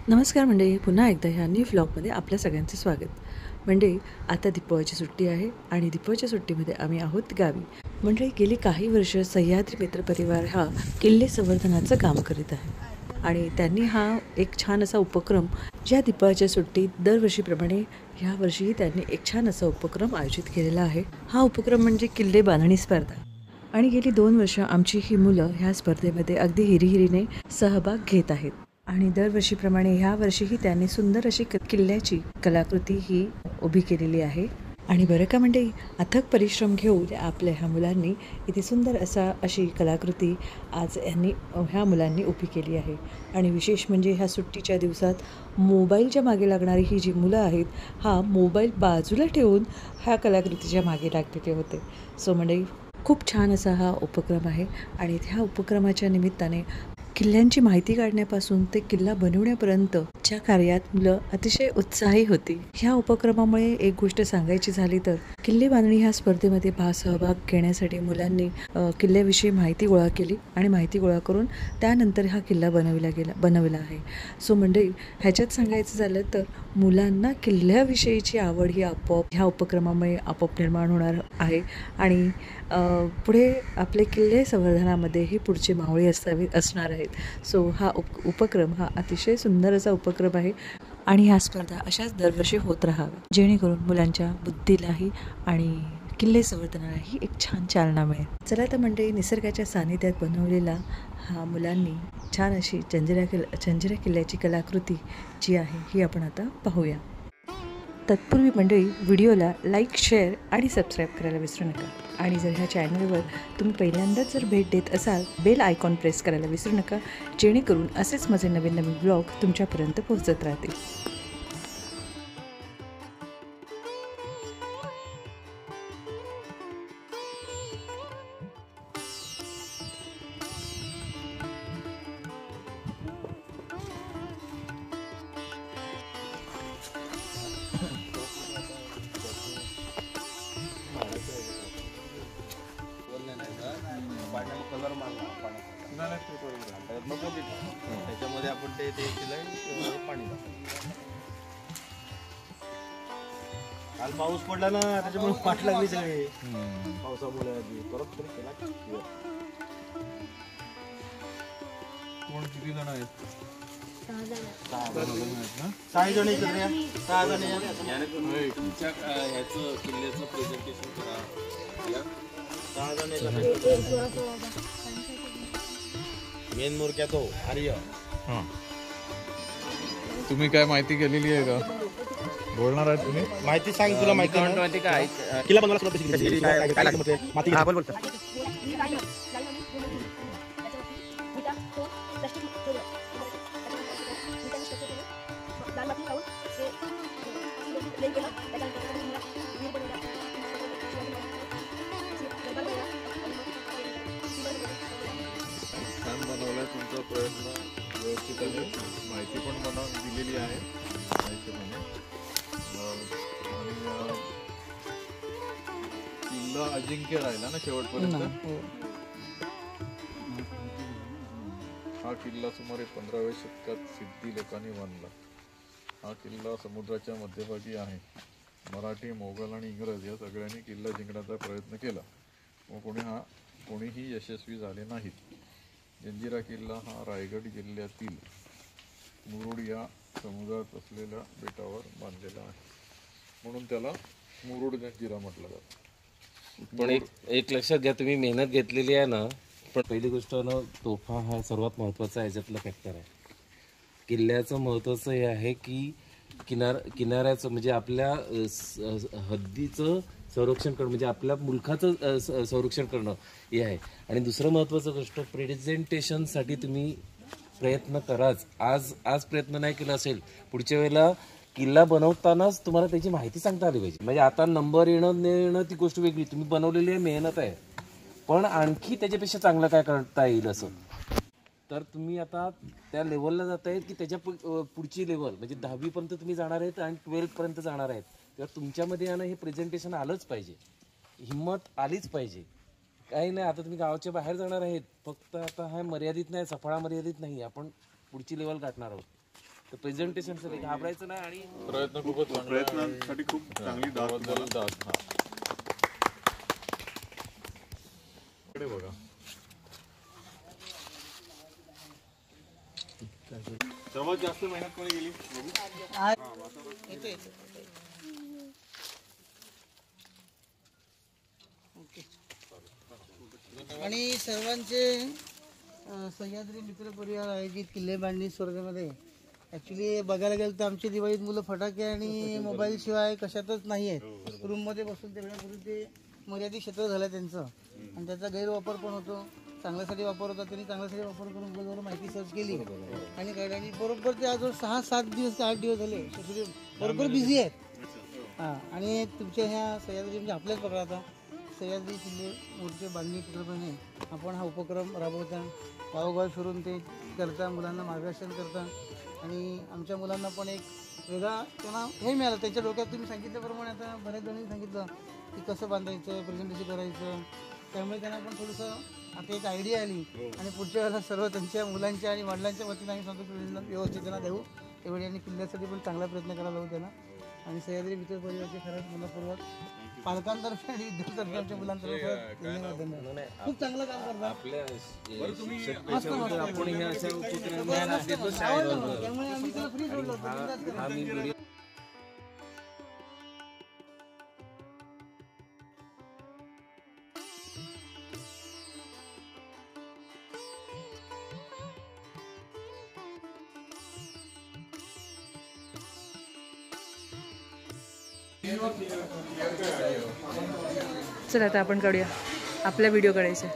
नमस्कार मंडळी, पुन्हा एकदा ह्या न्यू व्लॉगमध्ये आपल्या सगळ्यांचं स्वागत। मंडळी, आता दीपावलीची सुट्टी आहे आणि दीपावलीच्या सुट्टीमध्ये आम्ही आहोत गावी। मंडळी, गेली काही वर्ष सह्याद्री मित्र परिवार हा किल्ले संवर्धनाचं काम करीत आहे आणि त्यांनी हा एक छान असा उपक्रम ज्या दीपावलीच्या सुट्टीत दरवर्षीप्रमाणे ह्या वर्षीही त्यांनी एक छान असा उपक्रम आयोजित केलेला आहे। हा उपक्रम म्हणजे किल्ले बांधणी स्पर्धा आणि गेली 2 वर्ष आमची ही मुलं ह्या स्पर्धेमध्ये अगदी हिरिहिरीने सहभाग घेत आहेत आणि दरवर्षीप्रमाणे ह्या वर्षीही त्यांनी सुंदर अशी किल्ल्याची कलाकृती ही उभी केलेली आहे। आणि बरं का मंडळी, अथक परिश्रम घेऊन आपल्या ह्या मुलांनी इथे सुंदर अशी कलाकृती आज ह्या मुलांनी उभी केली आहे। आणि विशेष म्हणजे ह्या सुट्टीच्या दिवसात मोबाईलच्या मागे लागणारी ही जी मुलं आहेत, हा मोबाईल बाजूला ठेवून ह्या कलाकृतीच्या मागे लागलेले होते। सो मंडळी, खूप छान असा हा उपक्रम आहे आणि ह्या उपक्रमाच्या निमित्ताने किल्ल्यांची माहिती काढण्यापासून ते किल्ला बनवण्यापर्यंतच्या कार्यात मुलं अतिशय उत्साही होती। ह्या उपक्रमामुळे एक गोष्ट सांगायची झाली तर किल्ले बांधणी ह्या स्पर्धेमध्ये सहभाग घेण्यासाठी मुलांनी किल्ल्याविषयी माहिती गोळा केली आणि माहिती गोळा करून त्यानंतर हा किल्ला बनवला आहे। सो मंडळी, ह्याच्यात सांगायचं झालं तर मुलांना किल्ल्याविषयीची आवड ही आपोआप ह्या उपक्रमामुळे आपोआप निर्माण होणार आहे आणि पुढे आपले किल्ले संवर्धनामध्ये ही पुढची मावळी असणार आहेत। सो हा उपक्रम हा अतिशय सुंदर असा उपक्रम आहे आणि ह्या स्पर्धा अशाच दरवर्षी होत राहाव्या, जेणेकरून मुलांच्या बुद्धीलाही आणि किल्ले संवर्धनालाही एक छान चालना मिळेल। चला तर मंडळी, निसर्गाच्या सानिध्यात बनवलेला हा मुलांनी छान अशी जंजिरा किल्ल्याची कलाकृती जी आहे ही आपण आता पाहूया। तत्पूर्वी मंडळी, व्हिडिओला लाईक, शेअर आणि सबस्क्राईब करायला विसरू नका आणि जर ह्या चॅनलवर तुम्ही पहिल्यांदाच जर भेट देत असाल, बेल आयकॉन प्रेस करायला विसरू नका, जेणेकरून असेच माझे नवीन ब्लॉग तुमच्यापर्यंत पोहोचत राहतील। कलर मारला त्याच्यामध्ये आपण ते केलंय पाणी काल पाऊस पडला ना, त्याच्यामुळे पाठ लागली सगळी पावसामुळे परत केला। कोण किती जण आहेत? 6 जण एकत्र या। 6 जण तुमच्या ह्याचं किल्ल्याचं प्रेझेंटेशन करा। 6 जण मेन मोरक्या तो आर्य। तुम्ही काय माहिती केलेली आहे का? बोलणार आहे तुम्ही? माहिती सांग, तुला माहिती काय किल्ला बनवायला काय लागतं माती? हा, बोल छान बनवलाय तुमचा प्रयत्न, व्यवस्थित आहे, माहिती पण दिलेली आहे माहितीप्रमाणे। आणि किल्ला अजिंक्य राहिला ना शेवटपर्यंत। हा किल्ला सुमारे 15व्या शतकात सिद्धी लोकांनी बांधला। हा किल्ला समुद्राच्या मध्यभागी आहे। मराठी, मोगल आणि इंग्रज या सगळ्यांनी किल्ला जिंकण्याचा प्रयत्न केला, व कोणीही यशस्वी झाले नाहीत। जंजिरा किल्ला हा रायगड जिल्ह्यातील मुरुड या समुद्रात असलेल्या बेटावर बांधलेला आहे, म्हणून त्याला मुरुड जंजिरा म्हटलं जातं। पण एक लक्षात घ्या, तुम्ही मेहनत घेतलेली आहे ना, पण पहिली गोष्ट ना, तोफा हा सर्वात महत्त्वाचा ह्याच्यातला फॅक्टर आहे। किल्ल्याचं महत्त्वाचं हे आहे की किनाऱ्याचं म्हणजे आपल्या हद्दीचं संरक्षण करणं, म्हणजे आपल्या मुलखाचं संरक्षण करणं हे आहे। आणि दुसरं महत्त्वाचं गोष्ट, प्रेझेंटेशनसाठी तुम्ही प्रयत्न कराच। आज प्रयत्न नाही केला असेल, पुढच्या वेळेला किल्ला बनवतानाच तुम्हाला त्याची माहिती सांगता आली पाहिजे। म्हणजे आता नंबर येणं ती गोष्ट वेगळी, तुम्ही बनवलेली आहे, मेहनत आहे, पण आणखी त्याच्यापेक्षा चांगलं काय करता येईल असं तर तुम्ही आता त्या लेवलला जात आहेत की त्याच्या पुढची लेवल म्हणजे 10वी पर्यंत तुम्ही जाणार आहेत आणि 12th पर्यंत जाणार आहेत, तेव्हा तुमच्यामध्ये हे प्रेझेंटेशन आलंच पाहिजे, हिम्मत आलीच पाहिजे। काही नाही, आता तुम्ही गावाच्या बाहेर जाणार आहेत, फक्त आता हा मर्यादित नाही, सफाळा मर्यादित नाही, आपण पुढची लेवल गाठणार आहोत। तर प्रेझेंटेशनसाठी घाबरायचं नाही आणि प्रयत्न खूपच चांगला आहे. प्रयत्नांसाठी खूप चांगली दाद त्याबद्दल दाद. हा. इकडे बघा. सर्वात जास्त मेहनत कोणी केली बघू. आणि सर्वांचे सह्याद्री मित्र परिवार आयोजित किल्ले बांधणी स्पर्धेमध्ये ॲक्च्युली बघायला गेलं तर आमची दिवाळीत मुलं फटाके आणि मोबाईल शिवाय कशातच नाही आहेत. रूममध्ये बसून तेवढ्यापूर्वी ते मर्यादित क्षेत्र झालं त्यांचं आणि त्याचा गैरवापर पण होतो. चांगल्यासाठी वापर होता, त्यांनी चांगल्यासाठी वापर करून गुगलवर माहिती सर्च केली आणि कळलं. आणि बरोबर ते आज 6-7 दिवस ते 8 दिवस झाले शेड्यूल बरोबर बिझी आहेत. हां, आणि तुमच्या ह्या सह्याद्री म्हणजे आपल्याच पकडा आता सह्याद्री किल्ले मोर्चे बांधणी प्रकल्पाने आपण हा उपक्रम राबवता, गावोगाव फिरून ते करता, मुलांना मार्गदर्शन करता आणि आमच्या मुलांना पण एक वेगळा त्यांना हे मिळालं. त्यांच्या डोक्यात तुम्ही सांगितल्याप्रमाणे आता बऱ्याच जणांनी सांगितलं की कसं बांधायचं, प्रेझेंटेशन करायचं, त्यामुळे त्यांना पण थोडंसं आता एक आयडिया आली आणि पुढच्या वेळेला सर्व त्यांच्या मुलांच्या आणि वडिलांच्या वतीने आम्ही सांगतो व्यवस्थित त्यांना देऊ. त्यावेळी आणि किल्ल्यासाठी पण चांगला प्रयत्न करायला हवं त्यांना. आणि सह्याद्री मित्र परिवारचे खरंच मनपूर्वक पालकांतर्फे आणि विद्यार्थ्यांतर्फे आमच्या मुलांतर्फे धन्यवाद. खूप चांगलं काम करतात. आपल्या मस्त मस्त. आपण ह्या अशा उपक्रम त्यामुळे आम्ही त्याला फ्री सोडलं होतं. बिनधास्त करा. आम्ही व्हिडिओ चला आता आपण काढूया आपला व्हिडिओ काढायचा.